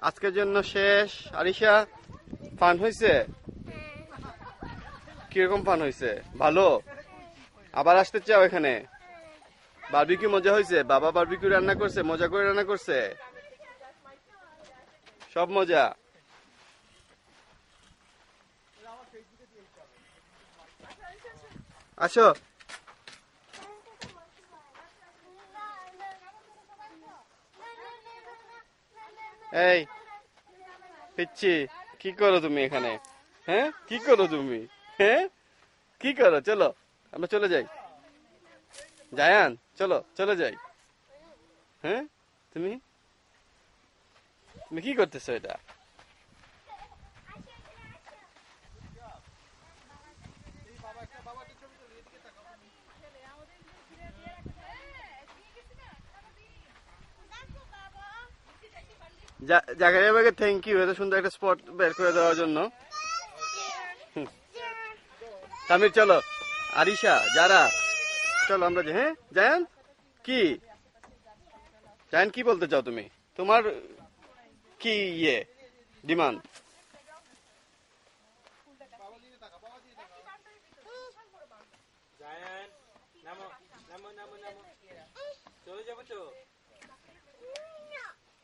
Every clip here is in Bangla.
আজকের জন্য শেষ। আরিশা, ফান হয়েছে? কিরকম ফান হয়েছে? ভালো? আবার আসতে চাও এখানে? বারবিকিউ মজা হয়েছে? বাবা বারবিকিউ রান্না করছে, মজা করে রান্না করছে, সব মজা। আসো। এই পিচ্ছি, কি করো তুমি এখানে? হ্যাঁ, কি করো তুমি? হ্যাঁ, কি করো? চলো আমরা চলে যাই। জায়ান, চলো চলে যাই। হ্যাঁ, তুমি তুমি কি করতেছো এটা? জাকারিয়া ভাইকে থ্যাংক ইউ, এত সুন্দর একটা স্পট বের করে দেওয়ার জন্য। তামির চলো, আরিশা, যারা, চলো আমরা যাই। হ্যাঁ জায়ান, কি জায়ান, কি বলতে চাও তুমি? তোমার কি ডিমান্ড?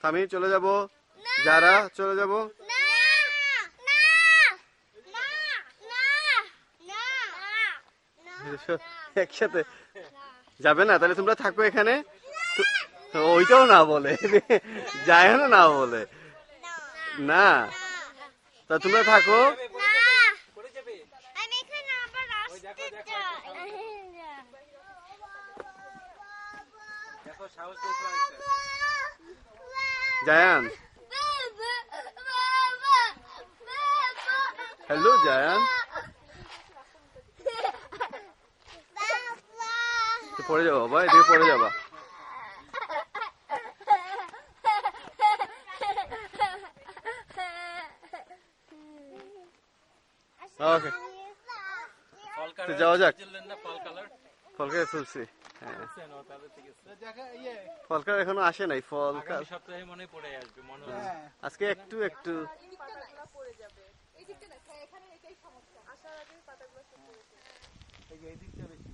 তামির চলে যাব, যারা চলে যাব। একসাথে যাবে না? তাহলে তোমরা থাকো এখানে। ওইটাও না বলে, জায়ানও না বলে। না, তা তোমরা থাকো। জায়ান, হ্যালো জায়ান, পড়ে যাবো বাবা, এদিকে পড়ে যাবা। ওকে, তো যাওয়া যাক। ফল কালার তুলছি। হ্যাঁ, ফল কালার এখনো আসে নাই। ফল সপ্তাহে মনে পড়ে আসবে, মনে আজকে একটু একটু। এই দিকটা দেখো, এখানে এটাই সমস্যা, আসার আগে পাতাগুলো সব পড়েছে। এই দিকটা বেশি